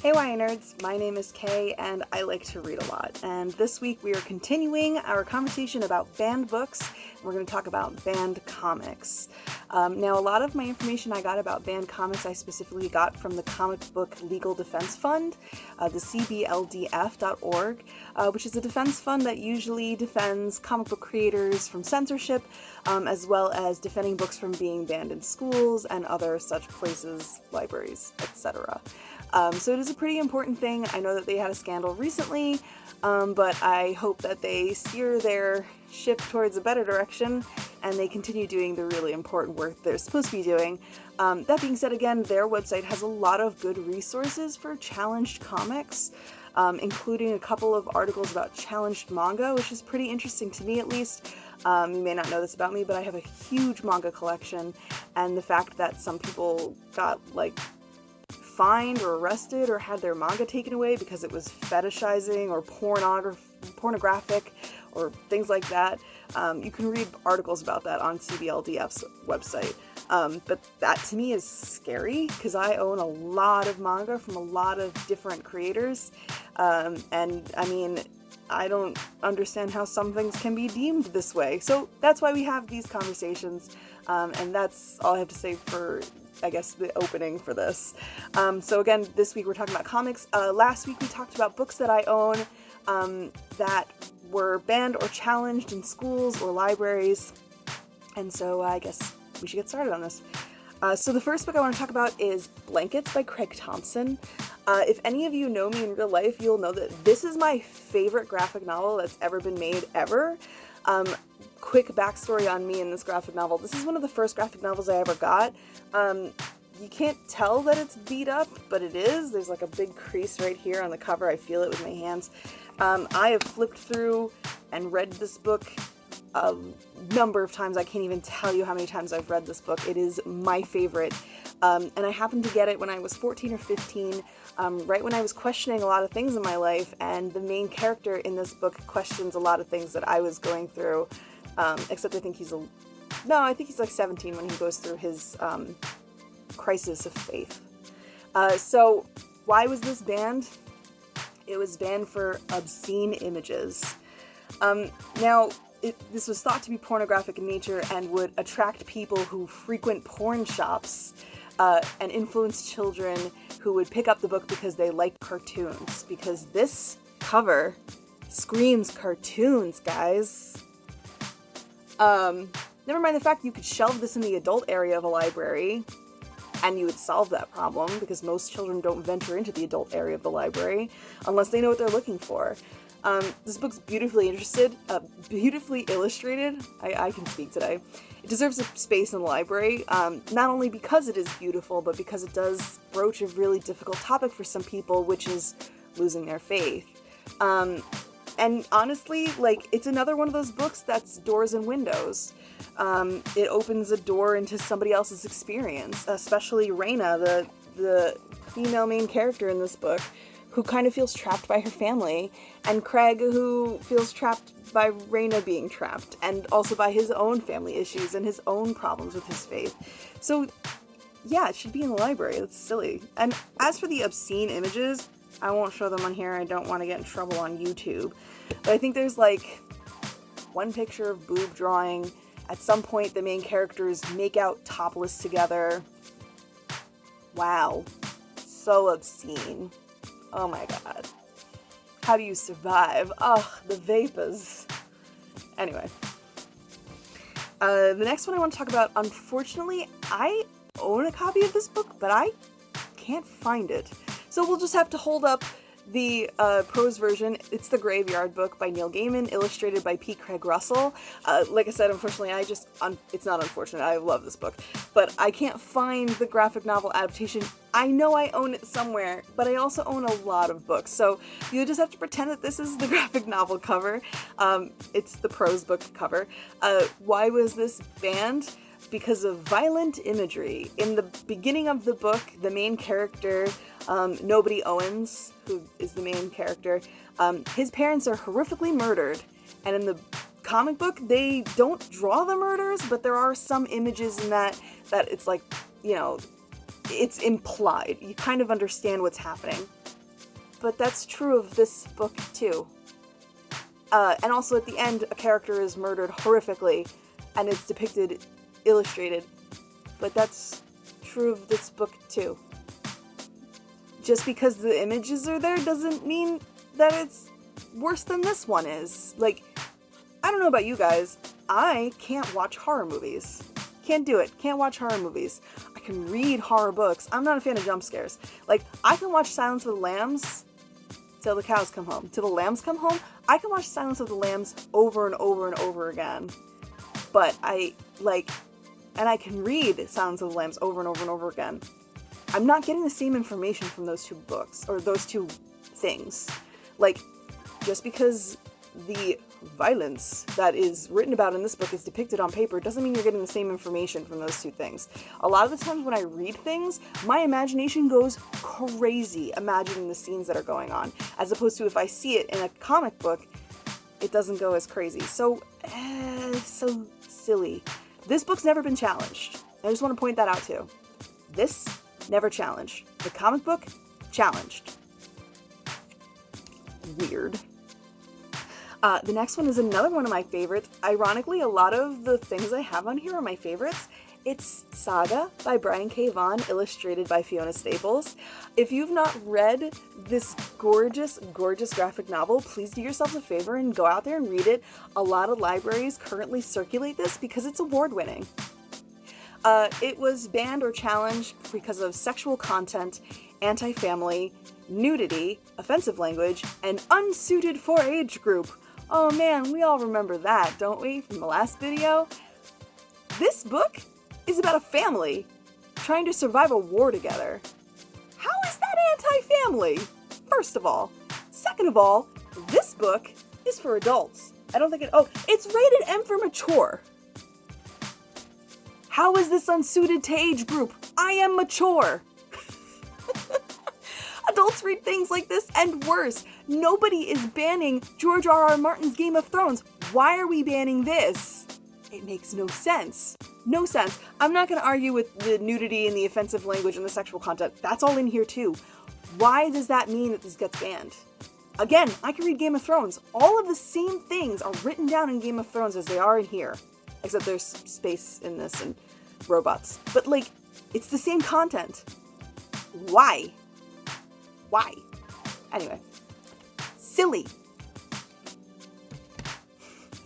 Hey YA nerds, my name is Kaye and I like to read a lot. And this week we are continuing our conversation about banned books. We're going to talk about banned comics. Now a lot of my information I got about banned comics I specifically got from the Comic Book Legal Defense Fund, the cbldf.org, which is a defense fund that usually defends comic book creators from censorship, as well as defending books from being banned in schools and other such places, libraries, etc. So it is a pretty important thing. I know that they had a scandal recently, but I hope that they steer their ship towards a better direction and they continue doing the really important work they're supposed to be doing. That being said, again, their website has a lot of good resources for challenged comics, including a couple of articles about challenged manga, which is pretty interesting to me at least. You may not know this about me, but I have a huge manga collection, and the fact that some people got, fined or arrested or had their manga taken away because it was fetishizing or pornographic or things like that. You can read articles about that on CBLDF's website. But that to me is scary because I own a lot of manga from a lot of different creators. And I mean, I don't understand how some things can be deemed this way. So that's why we have these conversations. And that's all I have to say for, I guess, the opening for this. So again, this week we're talking about comics. Last week we talked about books that I own that were banned or challenged in schools or libraries. And so I guess we should get started on this. So the first book I want to talk about is Blankets by Craig Thompson. If any of you know me in real life, you'll know that this is my favorite graphic novel that's ever been made ever. Quick backstory on me in this graphic novel. This is one of the first graphic novels I ever got. You can't tell that it's beat up, but it is. There's like a big crease right here on the cover. I feel it with my hands. I have flipped through and read this book a number of times. I can't even tell you how many times I've read this book. It is my favorite. And I happened to get it when I was 14 or 15, right when I was questioning a lot of things in my life, and the main character in this book questions a lot of things that I was going through, except I think he's like 17 when he goes through his crisis of faith. So why was this banned? It was banned for obscene images. Now, this was thought to be pornographic in nature and would attract people who frequent porn shops and influence children who would pick up the book because they like cartoons. Because this cover screams cartoons, guys. Never mind the fact you could shelve this in the adult area of a library and you would solve that problem because most children don't venture into the adult area of the library unless they know what they're looking for. This book's beautifully illustrated. I can speak today. It deserves a space in the library, not only because it is beautiful, but because it does broach a really difficult topic for some people, which is losing their faith. And honestly, it's another one of those books that's doors and windows. It opens a door into somebody else's experience, especially Raina, the female main character in this book, who kind of feels trapped by her family, and Craig, who feels trapped by Raina being trapped, and also by his own family issues and his own problems with his faith. So, yeah, it should be in the library. That's silly. And as for the obscene images, I won't show them on here. I don't want to get in trouble on YouTube. But I think there's, one picture of boob drawing. At some point, the main characters make out topless together. Wow. So obscene. Oh my god. How do you survive? Ugh, the vapors. Anyway. The next one I want to talk about, unfortunately, I own a copy of this book, but I can't find it. So we'll just have to hold up the prose version. It's The Graveyard Book by Neil Gaiman, illustrated by P. Craig Russell. Like I said, unfortunately, it's not unfortunate, I love this book, but I can't find the graphic novel adaptation. I know I own it somewhere, but I also own a lot of books, so you just have to pretend that this is the graphic novel cover. It's the prose book cover. Why was this banned? Because of violent imagery. In the beginning of the book, the main character, Nobody Owens, who is the main character, his parents are horrifically murdered, and in the comic book, they don't draw the murders, but there are some images in that it's it's implied. You kind of understand what's happening. but that's true of this book too. And also at the end, a character is murdered horrifically, and it's depicted, illustrated. But that's true of this book too. Just because the images are there doesn't mean that it's worse than this one is. Like, I don't know about you guys, I can't watch horror movies. Can't do it. Can't watch horror movies. I can read horror books. I'm not a fan of jump scares. Like, I can watch Silence of the Lambs till the cows come home. Till the lambs come home, I can watch Silence of the Lambs over and over and over again. But I can read Silence of the Lambs over and over and over again. I'm not getting the same information from those two books, or those two things. Like, just because the violence that is written about in this book is depicted on paper doesn't mean you're getting the same information from those two things. A lot of the times when I read things, my imagination goes crazy imagining the scenes that are going on, as opposed to if I see it in a comic book, it doesn't go as crazy. So silly. This book's never been challenged. I just want to point that out too. This, never challenged. The comic book, challenged. Weird. The next one is another one of my favorites. Ironically, a lot of the things I have on here are my favorites. It's Saga by Brian K. Vaughan, illustrated by Fiona Staples. If you've not read this gorgeous, gorgeous graphic novel, please do yourself a favor and go out there and read it. A lot of libraries currently circulate this because it's award-winning. It was banned or challenged because of sexual content, anti-family, nudity, offensive language, and unsuited for age group. Oh man, we all remember that, don't we, from the last video? This book is about a family trying to survive a war together. How is that anti-family? First of all. Second of all, this book is for adults. It's rated M for mature. How is this unsuited to age group? I am mature. Adults read things like this and worse. Nobody is banning George R.R. Martin's Game of Thrones. Why are we banning this? It makes no sense. No sense. I'm not going to argue with the nudity and the offensive language and the sexual content. That's all in here too. Why does that mean that this gets banned? Again, I can read Game of Thrones. All of the same things are written down in Game of Thrones as they are in here. Except there's space in this and robots. But like, it's the same content. Why? Why? Anyway. Silly.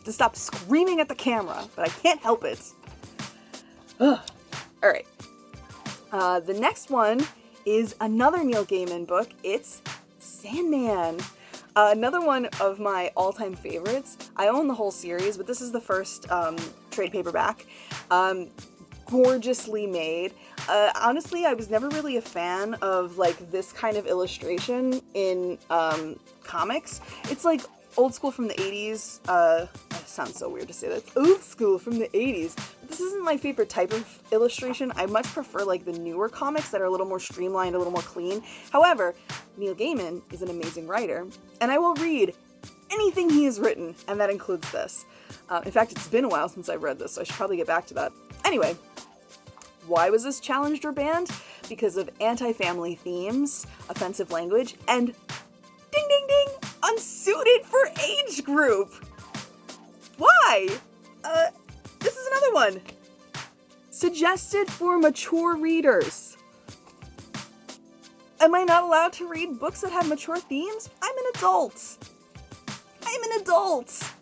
To stop screaming at the camera, but I can't help it. Ugh. Alright. The next one is another Neil Gaiman book. It's Sandman. Another one of my all-time favorites. I own the whole series, but this is the first trade paperback. Gorgeously made. Honestly, I was never really a fan of like this kind of illustration in comics. It's like old school from the 80s. It sounds so weird to say that. Old school from the 80s. But this isn't my favorite type of illustration. I much prefer like the newer comics that are a little more streamlined, a little more clean. However, Neil Gaiman is an amazing writer, and I will read anything he has written, and that includes this. In fact, it's been a while since I've read this, so I should probably get back to that. Anyway, why was this challenged or banned? Because of anti-family themes, offensive language, and ding ding ding, unsuited for age group. Why? This is another one. Suggested for mature readers. Am I not allowed to read books that have mature themes? I'm an adult. I'm an adult.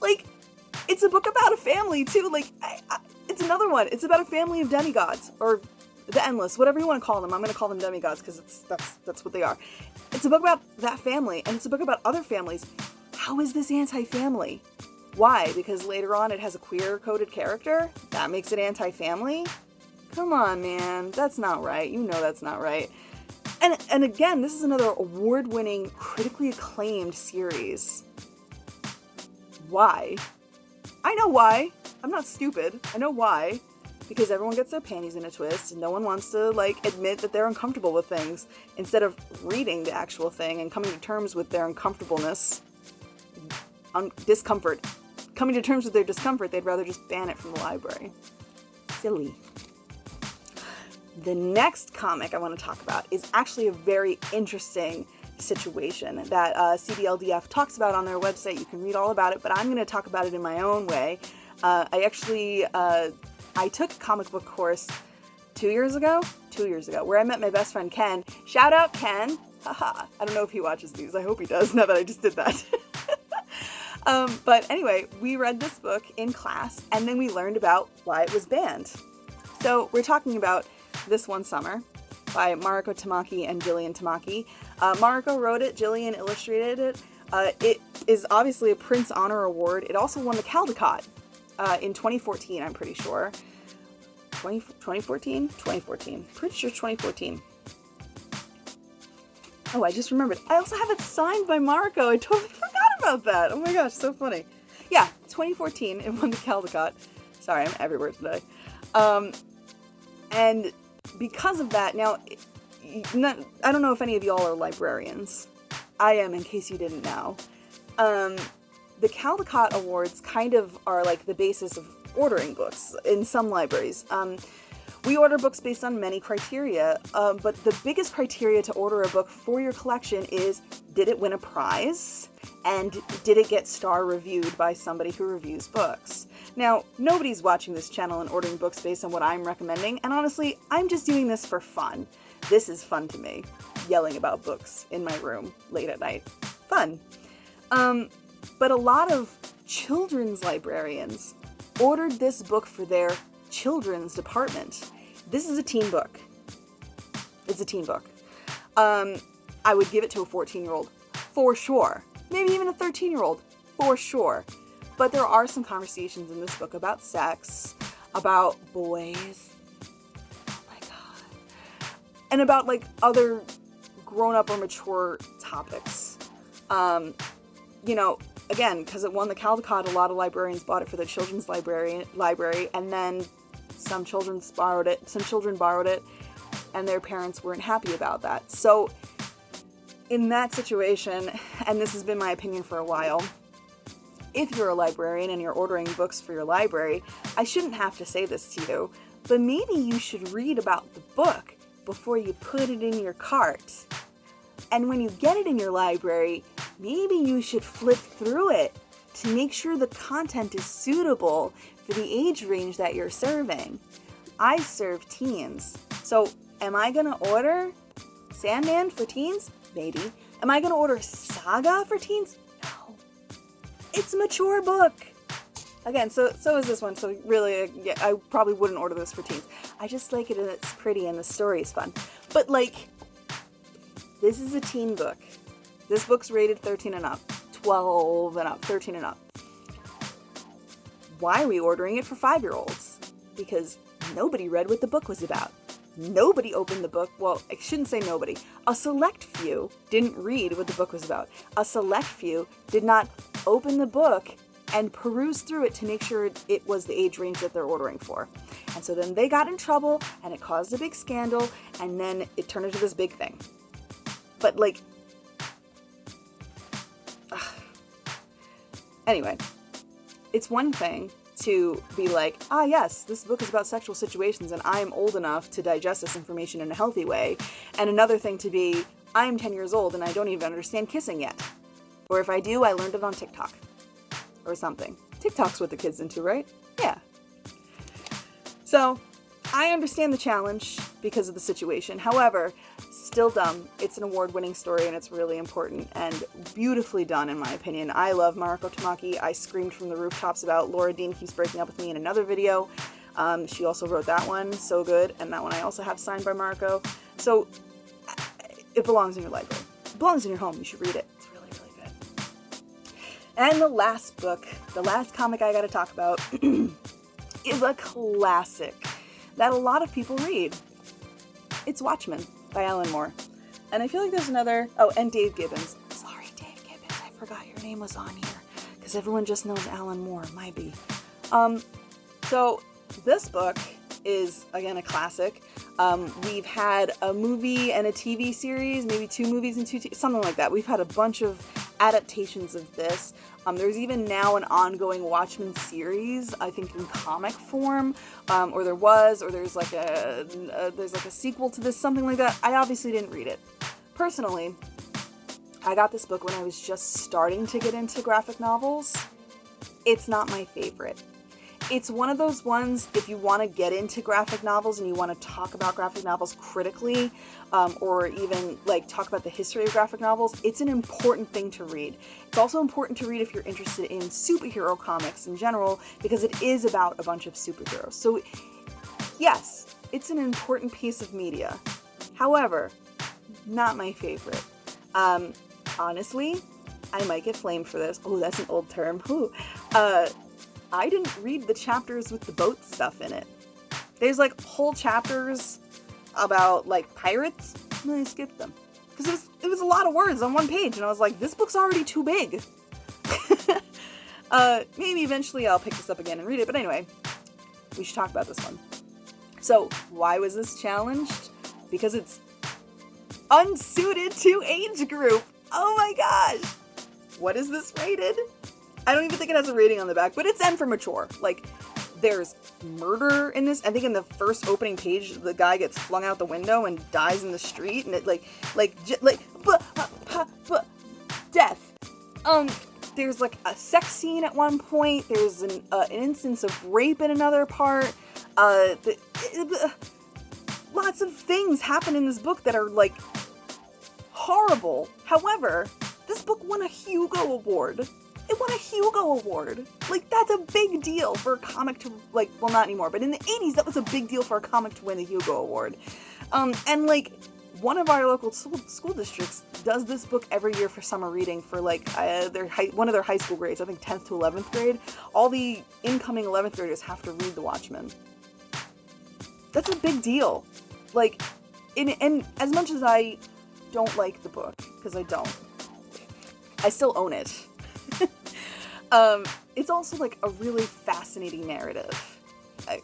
Like, it's a book about a family too. Like, it's another one. It's about a family of demigods, or the Endless, whatever you want to call them. I'm going to call them demigods because that's what they are. It's a book about that family, and it's a book about other families. How is this anti-family? Why? Because later on it has a queer-coded character? That makes it anti-family? Come on, man. That's not right. You know that's not right. And again, this is another award-winning, critically acclaimed series. Why? I know why. I'm not stupid. I know why. Because everyone gets their panties in a twist, and no one wants to, like, admit that they're uncomfortable with things, instead of reading the actual thing and coming to terms with their uncomfortableness. Discomfort. Coming to terms with their discomfort, they'd rather just ban it from the library. Silly. The next comic I want to talk about is actually a very interesting situation that CBLDF talks about on their website. You can read all about it, but I'm going to talk about it in my own way. I took a comic book course 2 years ago, where I met my best friend Ken. Shout out Ken. Haha. I don't know if he watches these. I hope he does, now that I just did that. But anyway, we read this book in class, and then we learned about why it was banned. So we're talking about This One Summer by Mariko Tamaki and Jillian Tamaki. Mariko wrote it, Jillian illustrated it. It is obviously a Prince Honor Award. It also won the Caldecott in 2014, I'm pretty sure. 2014? 2014. Pretty sure 2014. Oh, I just remembered. I also have it signed by Mariko. I totally forgot about that. Oh my gosh, so funny. Yeah, 2014, it won the Caldecott. Sorry, I'm everywhere today. And because of that, now, I don't know if any of y'all are librarians. I am, in case you didn't know. The Caldecott Awards kind of are like the basis of ordering books in some libraries. We order books based on many criteria, but the biggest criteria to order a book for your collection is, did it win a prize? And did it get star reviewed by somebody who reviews books? Now, nobody's watching this channel and ordering books based on what I'm recommending, and honestly, I'm just doing this for fun. This is fun to me, yelling about books in my room late at night. Fun. But a lot of children's librarians ordered this book for their children's department. This is a teen book. It's a teen book. I would give it to a 14-year-old for sure. Maybe even a 13-year-old for sure. But there are some conversations in this book about sex, about boys. Oh my god. And about like other grown-up or mature topics. You know, again, because it won the Caldecott, a lot of librarians bought it for the children's library, and then some children borrowed it, and their parents weren't happy about that. So, in that situation, and this has been my opinion for a while, if you're a librarian and you're ordering books for your library, I shouldn't have to say this to you, but maybe you should read about the book before you put it in your cart. And when you get it in your library, maybe you should flip through it to make sure the content is suitable for the age range that you're serving. I serve teens. So am I going to order Sandman for teens? Maybe. Am I going to order Saga for teens? No. It's a mature book. Again, so is this one. So really, yeah, I probably wouldn't order this for teens. I just like it and it's pretty and the story is fun. But like, this is a teen book. This book's rated 13 and up, 12 and up, 13 and up. Why are we ordering it for 5-year-olds? Because nobody read what the book was about. Nobody opened the book. Well, I shouldn't say nobody. A select few didn't read what the book was about. A select few did not open the book and peruse through it to make sure it was the age range that they're ordering for. And so then they got in trouble, and it caused a big scandal, and then it turned into this big thing. But like, anyway, it's one thing to be like, ah yes, this book is about sexual situations and I am old enough to digest this information in a healthy way. And another thing to be, I'm 10 years old and I don't even understand kissing yet. Or if I do, I learned it on TikTok. Or something. TikTok's what the kids into, right? Yeah. So, I understand the challenge because of the situation. However, still dumb. It's an award-winning story and it's really important and beautifully done in my opinion. I love Mariko Tamaki. I screamed from the rooftops about Laura Dean Keeps Breaking Up With Me in another video. She also wrote that one, so good, and that one I also have signed by Mariko. So it belongs in your library. It belongs in your home. You should read it. It's really, really good. And the last book, the last comic I gotta talk about is a classic that a lot of people read. It's Watchmen by Alan Moore. And I feel like there's another, oh, and Dave Gibbons. Sorry, Dave Gibbons, I forgot your name was on here, because everyone just knows Alan Moore, might be. So this book is, again, a classic. We've had a movie and a TV series, maybe 2 movies and 2 something like that. We've had a bunch of adaptations of this. There's even now an ongoing Watchmen series, I think in comic form, or there was, or there's like a sequel to this, something like that. I obviously didn't read it. Personally, I got this book when I was just starting to get into graphic novels. It's not my favorite. It's one of those ones, if you want to get into graphic novels and you want to talk about graphic novels critically, or even like talk about the history of graphic novels, it's an important thing to read. It's also important to read if you're interested in superhero comics in general, because it is about a bunch of superheroes. So yes, it's an important piece of media. However, not my favorite. Honestly, I might get flamed for this. Oh, that's an old term. Ooh. I didn't read the chapters with the boat stuff in it. There's like whole chapters about like pirates, and I skipped them. Because it was a lot of words on one page, and I was like, this book's already too big. Maybe eventually I'll pick this up again and read it, but anyway, we should talk about this one. So, why was this challenged? Because it's unsuited to age group. Oh my gosh! What is this rated? I don't even think it has a rating on the back, but it's N for mature. Like, there's murder in this. I think in the first opening page, the guy gets flung out the window and dies in the street, and it death. There's like a sex scene at one point. There's an instance of rape in another part. Lots of things happen in this book that are like horrible. However, this book won a Hugo Award. It won a Hugo Award. Like, that's a big deal for a comic to, like, well, not anymore, but in the 80s, that was a big deal for a comic to win the Hugo Award. And, like, one of our local school districts does this book every year for summer reading for, like, one of their high school grades, I think 10th to 11th grade. All the incoming 11th graders have to read The Watchmen. That's a big deal. Like, and as much as I don't like the book, because I don't, I still own it. It's also like a really fascinating narrative. I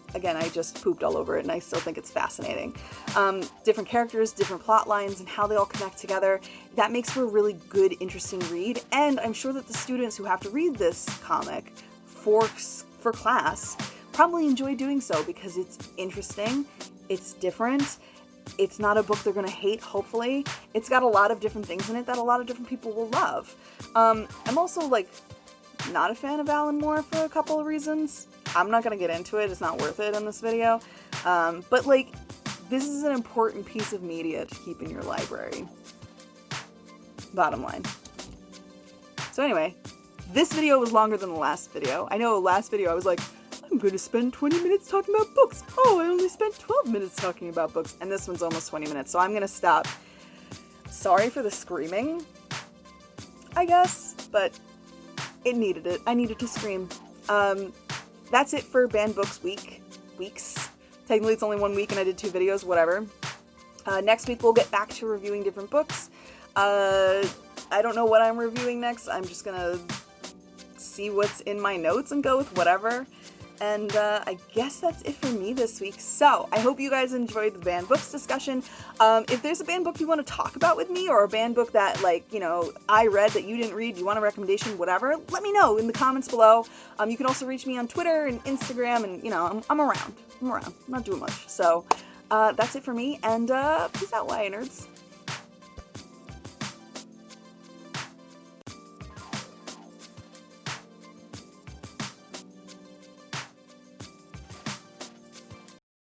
just pooped all over it, and I still think it's fascinating. Different characters, different plot lines, and how they all connect together. That makes for a really good, interesting read, and I'm sure that the students who have to read this comic for class probably enjoy doing so, because it's interesting, it's different, it's not a book they're gonna hate, hopefully. It's got a lot of different things in it that a lot of different people will love. I'm also, like, not a fan of Alan Moore for a couple of reasons. I'm not gonna get into it, it's not worth it in this video. But, like, this is an important piece of media to keep in your library. Bottom line. So anyway, this video was longer than the last video. I know last video I was like, I'm going to spend 20 minutes talking about books. Oh, I only spent 12 minutes talking about books. And this one's almost 20 minutes, so I'm going to stop. Sorry for the screaming, I guess, but it needed it. I needed to scream. That's it for Banned Books weeks. Technically it's only 1 week and I did 2 videos, whatever. Next week we'll get back to reviewing different books. I don't know what I'm reviewing next. I'm just gonna see what's in my notes and go with whatever. And I guess that's it for me this week. So I hope you guys enjoyed the banned books discussion. If there's a banned book you want to talk about with me, or a banned book that, like, you know, I read that you didn't read, you want a recommendation, whatever, let me know in the comments below. You can also reach me on Twitter and Instagram, and, you know, I'm around. I'm not doing much. So that's it for me, and peace out, YA nerds.